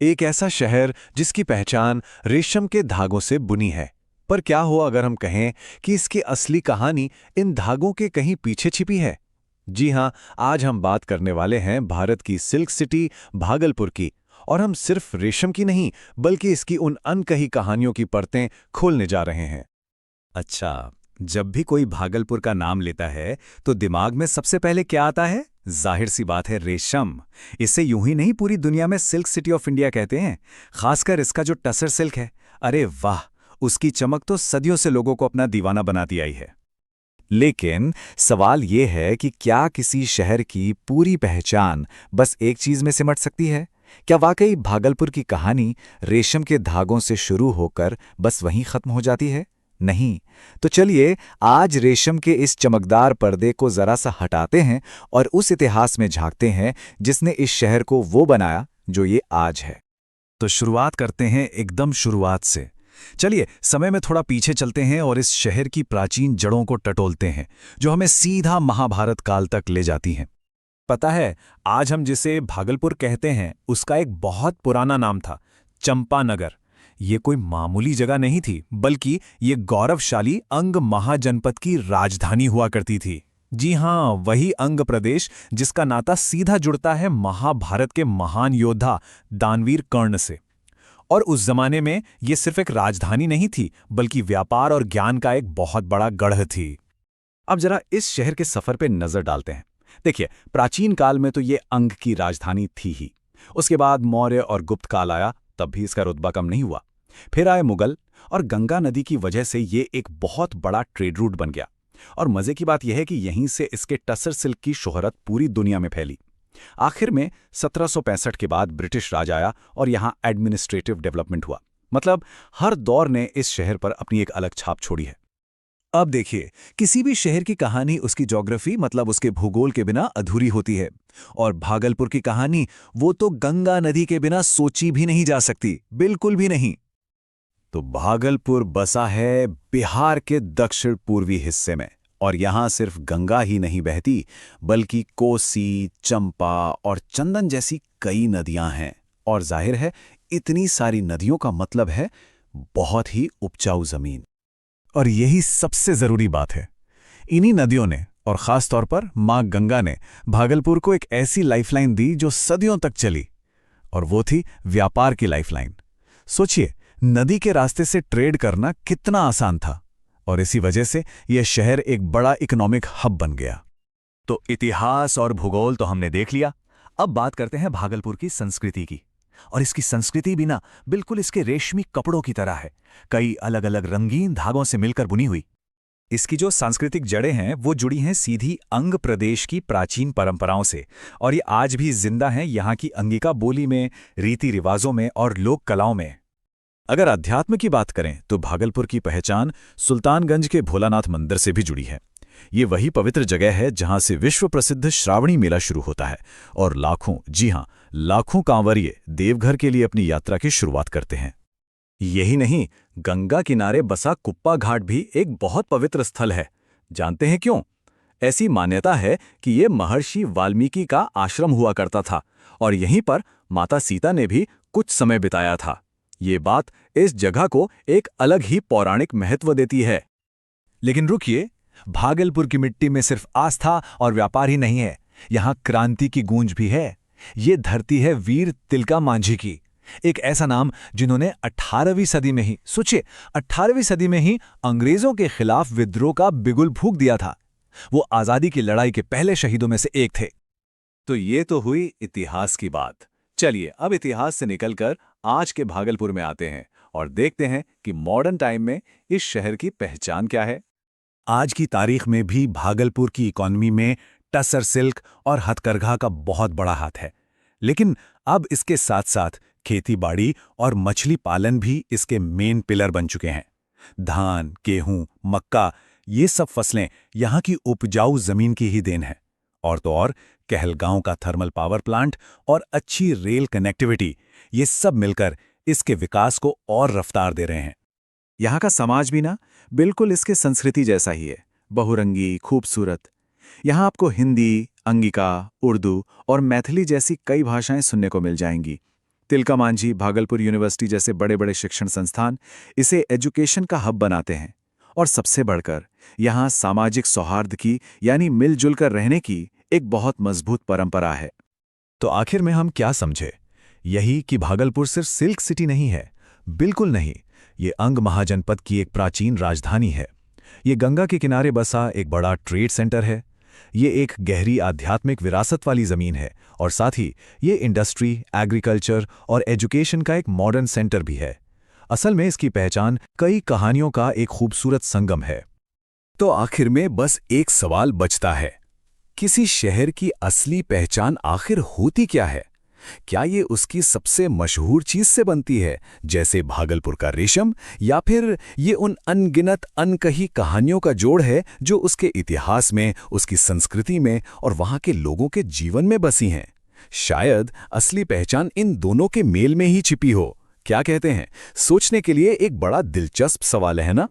एक ऐसा शहर जिसकी पहचान रेशम के धागों से बुनी है। पर क्या हो अगर हम कहें कि इसकी असली कहानी इन धागों के कहीं पीछे छिपी है? जी हां, आज हम बात करने वाले हैं भारत की सिल्क सिटी भागलपुर की। और हम सिर्फ रेशम की नहीं, बल्कि इसकी उन अनकही कहानियों की परतें खोलने जा रहे हैं। अच्छा, जब भी कोई भागलपुर का नाम लेता है तो दिमाग में सबसे पहले क्या आता है? जाहिर सी बात है, रेशम। इसे यूं ही नहीं पूरी दुनिया में सिल्क सिटी ऑफ इंडिया कहते हैं। खासकर इसका जो टसर सिल्क है, अरे वाह, उसकी चमक तो सदियों से लोगों को अपना दीवाना बनाती आई है। लेकिन सवाल ये है कि क्या किसी शहर की पूरी पहचान बस एक चीज में सिमट सकती है? क्या वाकई भागलपुर की कहानी रेशम के धागों से शुरू होकर बस वहीं खत्म हो जाती है? नहीं। तो चलिए आज रेशम के इस चमकदार पर्दे को जरा सा हटाते हैं और उस इतिहास में झांकते हैं जिसने इस शहर को वो बनाया जो ये आज है। तो शुरुआत करते हैं एकदम शुरुआत से। चलिए समय में थोड़ा पीछे चलते हैं और इस शहर की प्राचीन जड़ों को टटोलते हैं, जो हमें सीधा महाभारत काल तक ले जाती हैं। पता है, आज हम जिसे भागलपुर कहते हैं उसका एक बहुत पुराना नाम था, चंपानगर। ये कोई मामूली जगह नहीं थी, बल्कि ये गौरवशाली अंग महाजनपद की राजधानी हुआ करती थी। जी हां, वही अंग प्रदेश जिसका नाता सीधा जुड़ता है महाभारत के महान योद्धा दानवीर कर्ण से। और उस जमाने में ये सिर्फ एक राजधानी नहीं थी, बल्कि व्यापार और ज्ञान का एक बहुत बड़ा गढ़ थी। अब जरा इस शहर के सफर पे नजर डालते हैं। देखिए, प्राचीन काल में तो ये अंग की राजधानी थी ही। उसके बाद मौर्य और गुप्त काल आया, तब भी इसका रुतबा कम नहीं हुआ। फिर आए मुगल, और गंगा नदी की वजह से ये एक बहुत बड़ा ट्रेड रूट बन गया। और मजे की बात यह है कि यहीं से इसके टसर सिल्क की शोहरत पूरी दुनिया में फैली। आखिर में 1765 के बाद ब्रिटिश राज आया और यहाँ एडमिनिस्ट्रेटिव डेवलपमेंट हुआ। मतलब हर दौर ने इस शहर पर अपनी एक अलग छाप छोड़ी है। अब देखिए, किसी भी शहर की कहानी उसकी ज्योग्राफी मतलब उसके भूगोल के बिना अधूरी होती है। और भागलपुर की कहानी वो तो गंगा नदी के बिना सोची भी नहीं जा सकती, बिल्कुल भी नहीं। तो भागलपुर बसा है बिहार के दक्षिण पूर्वी हिस्से में। और यहां सिर्फ गंगा ही नहीं बहती, बल्कि कोसी, चंपा और चंदन जैसी कई नदियां हैं। और जाहिर है, इतनी सारी नदियों का मतलब है बहुत ही उपजाऊ जमीन। और यही सबसे जरूरी बात है, इन्हीं नदियों ने और खास तौर पर मां गंगा ने भागलपुर को एक ऐसी लाइफलाइन दी जो सदियों तक चली। और वो थी व्यापार की लाइफलाइन। सोचिए, नदी के रास्ते से ट्रेड करना कितना आसान था, और इसी वजह से यह शहर एक बड़ा इकोनॉमिक हब बन गया। तो इतिहास और भूगोल तो हमने देख लिया। अब बात करते हैं भागलपुर की संस्कृति की। और इसकी संस्कृति भी ना बिल्कुल इसके रेशमी कपड़ों की तरह है, कई अलग अलग रंगीन धागों से मिलकर बुनी हुई। इसकी जो सांस्कृतिक जड़ें हैं वो जुड़ी हैं सीधी अंग प्रदेश की प्राचीन परंपराओं से। और ये आज भी जिंदा हैं यहाँ की अंगिका बोली में, रीति रिवाजों में और लोक कलाओं में। अगर अध्यात्म की बात करें तो भागलपुर की पहचान सुल्तानगंज के भोलानाथ मंदिर से भी जुड़ी है। ये वही पवित्र जगह है जहां से विश्व प्रसिद्ध श्रावणी मेला शुरू होता है और लाखों, जी हां, लाखों कांवरिये देवघर के लिए अपनी यात्रा की शुरुआत करते हैं। यही नहीं, गंगा किनारे बसा कुप्पा घाट भी एक बहुत पवित्र स्थल है। जानते हैं क्यों? ऐसी मान्यता है कि ये महर्षि वाल्मीकि का आश्रम हुआ करता था और यहीं पर माता सीता ने भी कुछ समय बिताया था। ये बात इस जगह को एक अलग ही पौराणिक महत्व देती है। लेकिन रुकिए, भागलपुर की मिट्टी में सिर्फ आस्था और व्यापार ही नहीं है, यहां क्रांति की गूंज भी है। ये धरती है वीर तिलका मांझी की, एक ऐसा नाम जिन्होंने 18वीं सदी में ही, सोचिए, 18वीं सदी में ही अंग्रेजों के खिलाफ विद्रोह का बिगुल फूंक दिया था। वो आजादी की लड़ाई के पहले शहीदों में से एक थे। तो ये तो हुई इतिहास की बात। चलिए अब इतिहास से निकलकर आज के भागलपुर में आते हैं और देखते हैं कि मॉडर्न टाइम में इस शहर की पहचान क्या है। आज की तारीख में भी भागलपुर की इकॉनमी में टसर सिल्क और हथकरघा का बहुत बड़ा हाथ है। लेकिन अब इसके साथ साथ खेती बाड़ी और मछली पालन भी इसके मेन पिलर बन चुके हैं। धान, गेहूं, मक्का, ये सब फसलें यहाँ की उपजाऊ जमीन की ही देन है। और तो और कहलगांव का थर्मल पावर प्लांट और अच्छी रेल कनेक्टिविटी, ये सब मिलकर इसके विकास को और रफ्तार दे रहे हैं। यहाँ का समाज भी ना बिल्कुल इसके संस्कृति जैसा ही है, बहुरंगी, खूबसूरत। यहाँ आपको हिंदी, अंगिका, उर्दू और मैथिली जैसी कई भाषाएं सुनने को मिल जाएंगी। तिलका मांझी, भागलपुर यूनिवर्सिटी जैसे बड़े बड़े शिक्षण संस्थान इसे एजुकेशन का हब बनाते हैं। और सबसे बढ़कर यहाँ सामाजिक सौहार्द की यानी मिलजुल कर रहने की एक बहुत मजबूत परंपरा है। तो आखिर में हम क्या समझे? यही कि भागलपुर सिर्फ सिल्क सिटी नहीं है। बिल्कुल नहीं, ये अंग महाजनपद की एक प्राचीन राजधानी है। ये गंगा के किनारे बसा एक बड़ा ट्रेड सेंटर है। ये एक गहरी आध्यात्मिक विरासत वाली जमीन है और साथ ही ये इंडस्ट्री, एग्रीकल्चर और एजुकेशन का एक मॉडर्न सेंटर भी है। असल में इसकी पहचान कई कहानियों का एक खूबसूरत संगम है। तो आखिर में बस एक सवाल बचता है, किसी शहर की असली पहचान आखिर होती क्या है? क्या ये उसकी सबसे मशहूर चीज से बनती है, जैसे भागलपुर का रेशम, या फिर ये उन अनगिनत अनकही कहानियों का जोड़ है जो उसके इतिहास में, उसकी संस्कृति में और वहां के लोगों के जीवन में बसी हैं? शायद असली पहचान इन दोनों के मेल में ही छिपी हो। क्या कहते हैं? सोचने के लिए एक बड़ा दिलचस्प सवाल है ना?